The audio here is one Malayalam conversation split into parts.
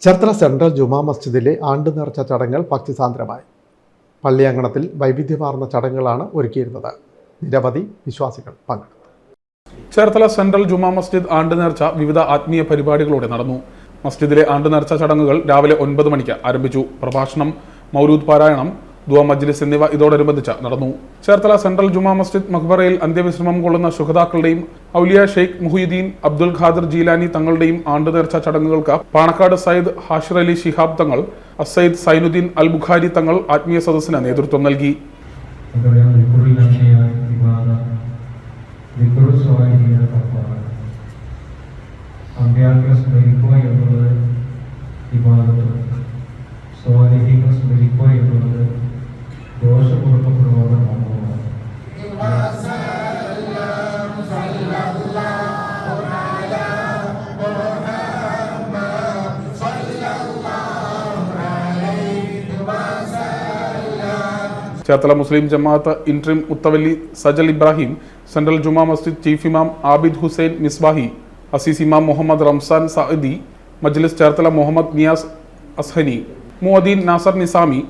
ചേർത്തല സെൻട്രൽ ജുമാ മസ്ജിദിലെ ആണ്ട് നേർച്ച ചടങ്ങുകൾ ഭക്തിസാന്ദ്രമായി. പള്ളിയങ്കണത്തിൽ വൈവിധ്യമാർന്ന ചടങ്ങുകളാണ് ഒരുക്കിയിരുന്നത്. നിരവധി വിശ്വാസികൾ പങ്കെടുത്തു. ചേർത്തല സെൻട്രൽ ജുമാ മസ്ജിദ് ആണ്ട് നേർച്ച വിവിധ ആത്മീയ പരിപാടികളോടെ നടന്നു. മസ്ജിദിലെ ആണ്ട് നേർച്ച ചടങ്ങുകൾ രാവിലെ 9 മണിക്ക് ആരംഭിച്ചു. പ്രഭാഷണം, മൗലൂദ് പാരായണം, ദുആ മജ്ലിസ് എന്നിവ ഇതോടനുബന്ധിച്ച് നടന്നു. ചേർത്തല സെൻട്രൽ ജുമാ മസ്ജിദ് മഖ്ബറയിൽ അന്ത്യവിശ്രമം കൊള്ളുന്ന ശുഹദാക്കളുടെയും ഔലിയ ഷെയ്ഖ് മുഹീദ്ദീൻ അബ്ദുൽ ഖാദിർ ജീലാനി തങ്ങളുടെയും ആണ്ട് നേർച്ച ചടങ്ങുകൾക്ക് പാണക്കാട് സയ്യിദ് ഹാഷിർ അലി ശിഹാബ് തങ്ങൾ, അസയ്യിദ് സൈനുദ്ദീൻ അൽ ബുഖാരി തങ്ങൾ ആത്മീയ സദസ്സിന് നേതൃത്വം നൽകി. ചേർത്തല മുസ്ലിം ജമാഅത്ത് interim മുത്തവല്ലി Sajal Ibrahim, central Juma Masjid chief ഇമാം ആബിദ് ഹുസൈൻ മിസ്ബാഹി, അസീസ് ഇമാം മുഹമ്മദ് റംസാൻ സഅദി, മജ്ലിസ് ചേർത്തല മുഹമ്മദ് നിയാസ് അസ്ഹനി, മുഅദ്ദീൻ നാസർ നിസാമി,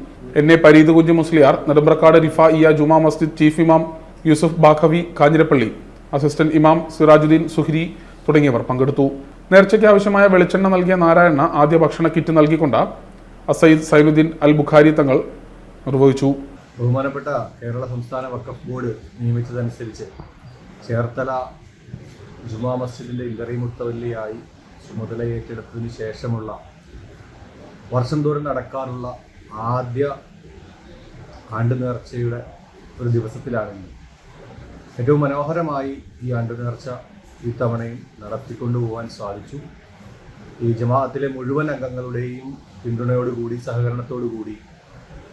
എന്നെ പരീദ് കുഞ്ഞ് മുസ്ലിയാർ, നെടുമ്പ്രക്കാട് റിഫായിയ ജുമാ മസ്ജിദ് ചീഫ് ഇമാം യൂസുഫ് ബാഖവി കാഞ്ഞിരപ്പള്ളി, അസിസ്റ്റന്റ് ഇമാം സിറാജുദ്ദീൻ സുഹ്രി തുടങ്ങിയവർ പങ്കെടുത്തു. നേർച്ചയ്ക്ക് ആവശ്യമായ വെളിച്ചെണ്ണ നൽകിയ നാരായണ ആദ്യ ഭക്ഷണ കിറ്റ് നൽകിക്കൊണ്ട് അസയ്യിദ് സൈനുദ്ദീൻ അൽ ബുഖാരി തങ്ങൾ നിർവഹിച്ചു. ബഹുമാനപ്പെട്ട കേരള സംസ്ഥാന വഖഫ് ബോർഡ് നിയമിച്ചതനുസരിച്ച് ചേർത്തല ജുമാ മസ്ജിദിൻ്റെ ഇൻറ്ററീം മുത്തവല്ലിയായി ചുമതലയേറ്റെടുത്തതിന് ശേഷമുള്ള വർഷം തോറും നടക്കാറുള്ള ആദ്യ ആണ്ട് നേർച്ചയുടെ ഒരു ദിവസത്തിലാണ് ഏറ്റവും മനോഹരമായി ഈ ആണ്ട് നേർച്ച ഇത്തവണയും നടത്തിക്കൊണ്ടുപോകാൻ സാധിച്ചു. ഈ ജമാഅത്തിലെ മുഴുവൻ അംഗങ്ങളുടെയും പിന്തുണയോടുകൂടി സഹകരണത്തോടുകൂടി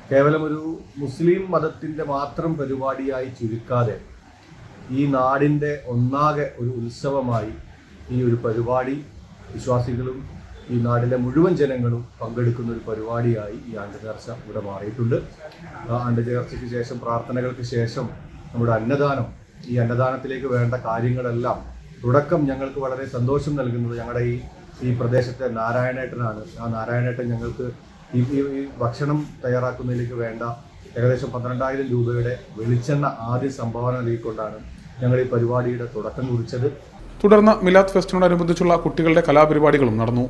കേവലം ഒരു മുസ്ലിം മതത്തിൻ്റെ മാത്രം പരിപാടിയായി ചുരുക്കാതെ ഈ നാടിൻ്റെ ഒന്നാകെ ഒരു ഉത്സവമായി ഈ ഒരു പരിപാടി വിശ്വാസികളും ഈ നാട്ടിലെ മുഴുവൻ ജനങ്ങളും പങ്കെടുക്കുന്ന ഒരു പരിപാടിയായി ഈ ആണ്ട് നേർച്ച ഇവിടെ മാറിയിട്ടുണ്ട്. ആണ്ട് നേർച്ചയ്ക്ക് ശേഷം, പ്രാർത്ഥനകൾക്ക് ശേഷം നമ്മുടെ അന്നദാനം, ഈ അന്നദാനത്തിലേക്ക് വേണ്ട കാര്യങ്ങളെല്ലാം തുടക്കം ഞങ്ങൾക്ക് വളരെ സന്തോഷം നൽകുന്നത് ഞങ്ങളുടെ ഈ പ്രദേശത്തെ നാരായണേട്ടനാണ്. ആ നാരായണേട്ടൻ ഞങ്ങൾക്ക് ഈ ഭക്ഷണം തയ്യാറാക്കുന്നതിലേക്ക് വേണ്ട ഏകദേശം 12,000 രൂപയുടെ വെളിച്ചെണ്ണ ആദ്യ സംഭാവന നൽകിക്കൊണ്ടാണ് ഞങ്ങൾ ഈ പരിപാടിയുടെ തുടക്കം കുറിച്ചത്. തുടർന്ന് മിലാദ് ഫെസ്റ്റിനോടനുബന്ധിച്ചുള്ള കുട്ടികളുടെ കലാപരിപാടികളും നടന്നു.